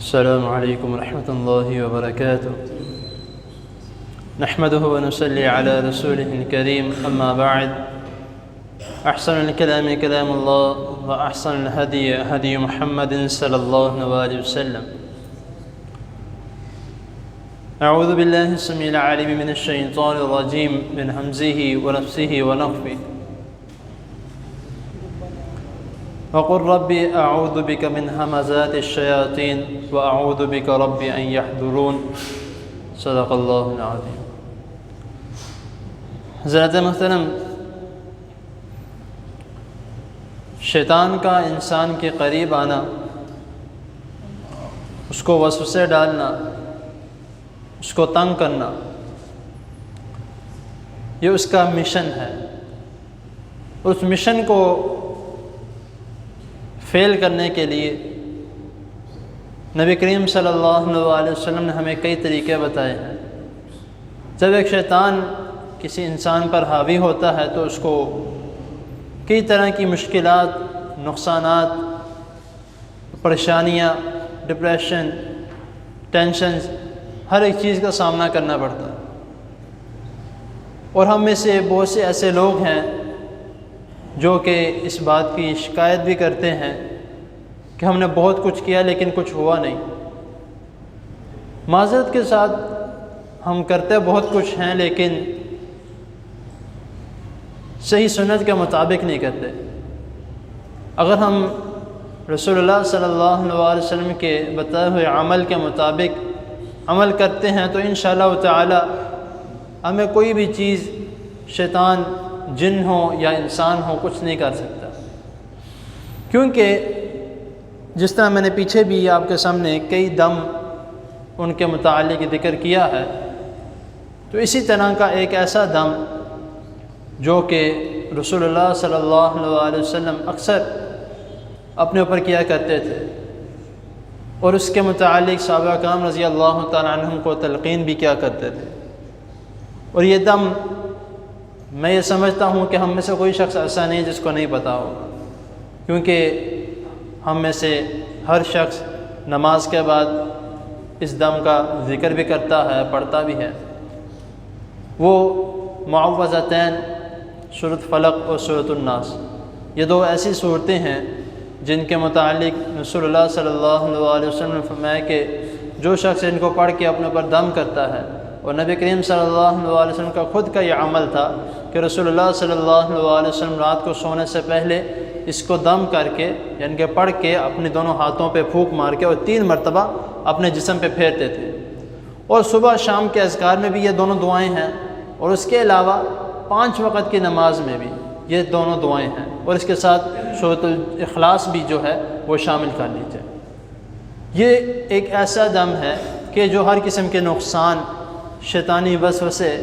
السلام عليكم ورحمة الله وبركاته. نحمده ونصلي على رسوله الكريم، أما بعد. أحسن الكلام كلام الله، وأحسن الهدي هدي محمد صلى الله عليه وسلم. أعوذ بالله السميع العليم من الشيطان الرجيم من همزه ونفسه ونفثه. وقل ربي أعوذ بك من همزات الشياطين وأعوذ بك ربي أن يحضرون. صدق اللہ العظیم. حضرت محترم، شیطان کا انسان کے قریب آنا، اس کو وسوسے ڈالنا، اس کو تنگ کرنا، یہ اس کا مشن ہے. اس مشن کو فیل کرنے کے لیے نبی کریم صلی اللہ علیہ وسلم نے ہمیں کئی طریقے بتائے ہیں. جب ایک شیطان کسی انسان پر حاوی ہوتا ہے تو اس کو کئی طرح کی مشکلات، نقصانات، پریشانیاں، ڈپریشن، ٹینشنز، ہر ایک چیز کا سامنا کرنا پڑتا ہے. اور ہم میں سے بہت سے ایسے لوگ ہیں جو کہ اس بات کی شکایت بھی کرتے ہیں کہ ہم نے بہت کچھ کیا لیکن کچھ ہوا نہیں. معذرت کے ساتھ ہم کرتے بہت کچھ ہیں لیکن صحیح سنت کے مطابق نہیں کرتے. اگر ہم رسول اللہ صلی اللہ علیہ وسلم کے بتائے ہوئے عمل کے مطابق عمل کرتے ہیں تو انشاءاللہ تعالی ہمیں کوئی بھی چیز، شیطان، جن ہو یا انسان ہو، کچھ نہیں کر سکتا. کیونکہ جس طرح میں نے پیچھے بھی آپ کے سامنے کئی دم ان کے متعلق ذکر کیا ہے، تو اسی طرح کا ایک ایسا دم جو کہ رسول اللہ صلی اللہ علیہ وسلم اکثر اپنے اوپر کیا کرتے تھے، اور اس کے متعلق صحابہ کرام رضی اللہ تعالیٰ عنہم کو تلقین بھی کیا کرتے تھے. اور یہ دم میں یہ سمجھتا ہوں کہ ہم میں سے کوئی شخص ایسا نہیں جس کو نہیں پتا ہوگا، کیونکہ ہم میں سے ہر شخص نماز کے بعد اس دم کا ذکر بھی کرتا ہے، پڑھتا بھی ہے. وہ معوذتین، سورۃ فلق اور سورۃ الناس، یہ دو ایسی صورتیں ہیں جن کے متعلق رسول اللہ صلی اللہ علیہ وسلم نے فرمایا کہ جو شخص ان کو پڑھ کے اپنے پر دم کرتا ہے، اور نبی کریم صلی اللہ علیہ وسلم کا خود کا یہ عمل تھا کہ رسول اللہ صلی اللہ علیہ وسلم رات کو سونے سے پہلے اس کو دم کر کے، یعنی کہ پڑھ کے اپنے دونوں ہاتھوں پہ پھونک مار کے اور 3 مرتبہ اپنے جسم پہ پھیرتے تھے. اور صبح شام کے اذکار میں بھی یہ دونوں دعائیں ہیں، اور اس کے علاوہ 5 وقت کی نماز میں بھی یہ دونوں دعائیں ہیں، اور اس کے ساتھ سورۃ الاخلاص بھی جو ہے وہ شامل کر لیجیے. یہ ایک ایسا دم ہے کہ جو ہر قسم کے نقصان، شیطانی وسوسے،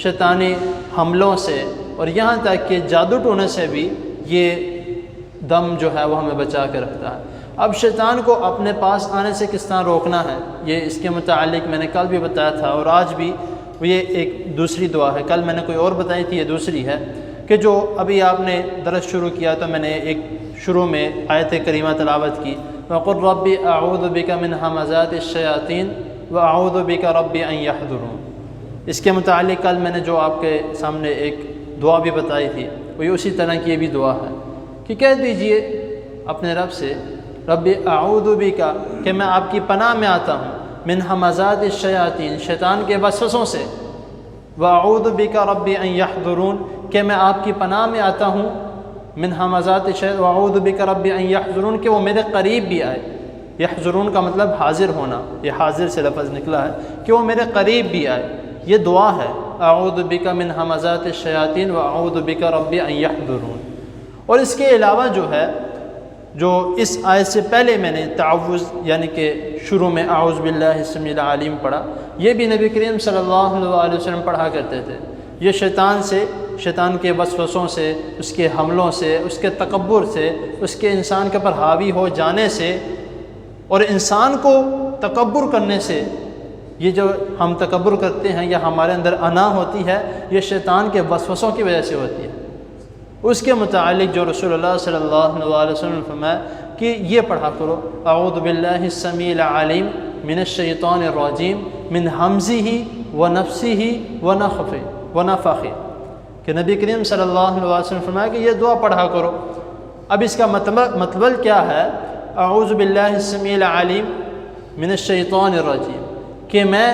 شیطانی حملوں سے اور یہاں تک کہ جادو ٹونے سے بھی یہ دم جو ہے وہ ہمیں بچا کے رکھتا ہے. اب شیطان کو اپنے پاس آنے سے کس طرح روکنا ہے، یہ اس کے متعلق میں نے کل بھی بتایا تھا، اور آج بھی یہ ایک دوسری دعا ہے. کل میں نے کوئی اور بتائی تھی، یہ دوسری ہے کہ جو ابھی آپ نے درس شروع کیا تو میں نے ایک شروع میں آیت کریمہ تلاوت کی، وَقُلْ رَبِّ أَعُوذُ بِكَ مِنْ هَمَزَاتِ الشَّيَاطِينِ وَأَعُوذُ بِكَ رَبِّ أَنْ يَحْضُرُونِ. اس کے متعلق کل میں نے جو آپ کے سامنے ایک دعا بھی بتائی تھی، وہ اسی طرح کی یہ بھی دعا ہے کہ کہہ دیجئے اپنے رب سے، رب اعوذ بک، کہ میں آپ کی پناہ میں آتا ہوں، من ہمزات الشیاطین، شیطان کے وسوسوں سے، واعوذ بک رب ان یحضرون، کہ میں آپ کی پناہ میں آتا ہوں، من ہمزات الشیاطین واعوذ بک رب ان یحضرون، کہ وہ میرے قریب بھی آئے. یحضرون کا مطلب حاضر ہونا، یہ حاضر سے لفظ نکلا ہے کہ وہ میرے قریب بھی آئے. یہ دعا ہے، اعوذ بک من ہمزات الشیاطین واعوذ بک رب ان یحضرون. اور اس کے علاوہ جو ہے، جو اس آیت سے پہلے میں نے تعوذ یعنی کہ شروع میں اعوذ باللہ السمیع العلیم پڑھا، یہ بھی نبی کریم صلی اللہ علیہ وسلم پڑھا کرتے تھے. یہ شیطان سے، شیطان کے وسوسوں سے، اس کے حملوں سے، اس کے تکبر سے، اس کے انسان کے پر حاوی ہو جانے سے اور انسان کو تکبر کرنے سے، یہ جو ہم تکبر کرتے ہیں یا ہمارے اندر انا ہوتی ہے، یہ شیطان کے وسوسوں کی وجہ سے ہوتی ہے. اس کے متعلق جو رسول اللہ صلی اللہ علیہ وسلم نے فرمایا کہ یہ پڑھا کرو، اعوذ باللہ السمیع العلیم من الشیطان الرجیم من حمزہ ونفسہ ونفخہ، کہ نبی کریم صلی اللہ علیہ وسلم نے فرمایا کہ یہ دعا پڑھا کرو۔ اب اس کا مطلب کیا ہے؟ اعوذ باللہ السمیع العلیم من الشیطان الرجیم، کہ میں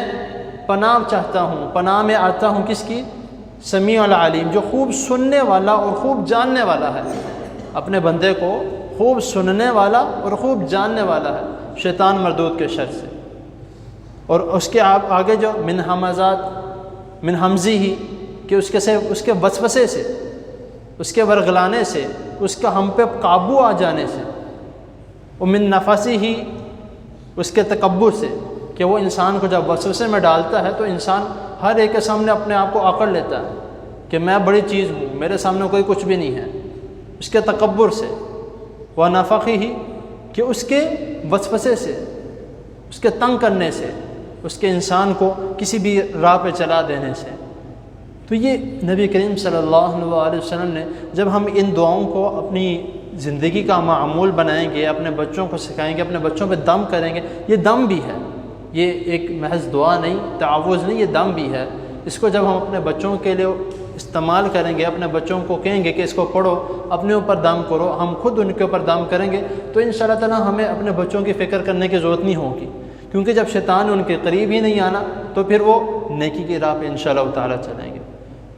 پناہ چاہتا ہوں، پناہ میں آتا ہوں کس کی؟ سمیع العلیم، جو خوب سننے والا اور خوب جاننے والا ہے، اپنے بندے کو خوب سننے والا اور خوب جاننے والا ہے شیطان مردود کے شر سے۔ اور اس کے آگے جو من حمزات من حمزی ہی، کہ اس کے وسوسے سے، اس کے ورغلانے سے، اس کا ہم پہ قابو آ جانے سے، اور من نفسی ہی، اس کے تکبر سے، کہ وہ انسان کو جب وسوسے میں ڈالتا ہے تو انسان ہر ایک کے سامنے اپنے آپ کو آکڑ لیتا ہے کہ میں بڑی چیز ہوں، میرے سامنے کوئی کچھ بھی نہیں ہے، اس کے تکبر سے، ونفخہ ہی، کہ اس کے وسوسے سے، اس کے تنگ کرنے سے، اس کے انسان کو کسی بھی راہ پہ چلا دینے سے۔ تو یہ نبی کریم صلی اللہ علیہ وسلم نے، جب ہم ان دعاؤں کو اپنی زندگی کا معمول بنائیں گے، اپنے بچوں کو سکھائیں گے، اپنے بچوں پہ دم کریں گے، یہ دم بھی ہے، یہ ایک محض دعا نہیں، تعوذ نہیں، یہ دم بھی ہے۔ اس کو جب ہم اپنے بچوں کے لیے استعمال کریں گے، اپنے بچوں کو کہیں گے کہ اس کو پڑھو، اپنے اوپر دم کرو، ہم خود ان کے اوپر دم کریں گے، تو انشاءاللہ تعالیٰ ہمیں اپنے بچوں کی فکر کرنے کی ضرورت نہیں ہوگی، کیونکہ جب شیطان ان کے قریب ہی نہیں آنا تو پھر وہ نیکی کی راہ پہ انشاءاللہ تعالیٰ چلیں گے۔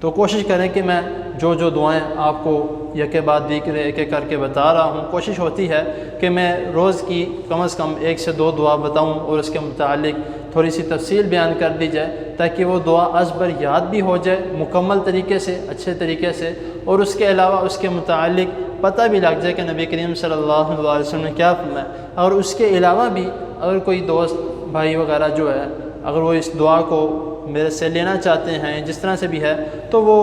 تو کوشش کریں کہ میں جو دعائیں آپ کو یکے بعد دیگرے ایک ایک کر کے بتا رہا ہوں، کوشش ہوتی ہے کہ میں روز کی کم از کم 1 سے 2 دعا بتاؤں اور اس کے متعلق تھوڑی سی تفصیل بیان کر دی جائے، تاکہ وہ دعا ازبر یاد بھی ہو جائے مکمل طریقے سے، اچھے طریقے سے، اور اس کے علاوہ اس کے متعلق پتہ بھی لگ جائے کہ نبی کریم صلی اللہ علیہ وسلم نے کیا فرمایا۔ اور اس کے علاوہ بھی اگر کوئی دوست بھائی وغیرہ جو ہے، اگر وہ اس دعا کو میرے سے لینا چاہتے ہیں، جس طرح سے بھی ہے، تو وہ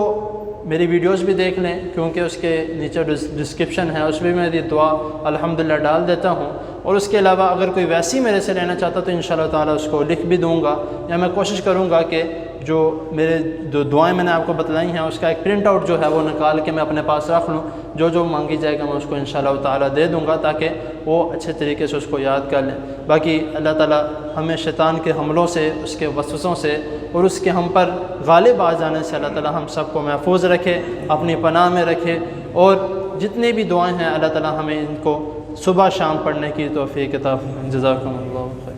میری ویڈیوز بھی دیکھ لیں، کیونکہ اس کے نیچے ڈسکرپشن ہے، اس میں بھی میں یہ دعا الحمدللہ ڈال دیتا ہوں۔ اور اس کے علاوہ اگر کوئی ویسی میرے سے لینا چاہتا تو انشاءاللہ تعالیٰ اس کو لکھ بھی دوں گا، یا میں کوشش کروں گا کہ جو میرے دعائیں میں نے آپ کو بتلائی ہیں اس کا ایک پرنٹ آؤٹ جو ہے وہ نکال کے میں اپنے پاس رکھ لوں، جو مانگی جائے گا میں اس کو انشاءاللہ تعالیٰ دے دوں گا، تاکہ وہ اچھے طریقے سے اس کو یاد کر لیں۔ باقی اللہ تعالیٰ ہمیں شیطان کے حملوں سے، اس کے وسوسوں سے اور اس کے ہم پر غالب آ جانے سے اللہ تعالیٰ ہم سب کو محفوظ رکھے، اپنی پناہ میں رکھے، اور جتنی بھی دعائیں ہیں اللہ تعالیٰ ہمیں ان کو صبح شام پڑھنے کی توفیق عطا فرمائے۔ جزاکم اللہ خیر۔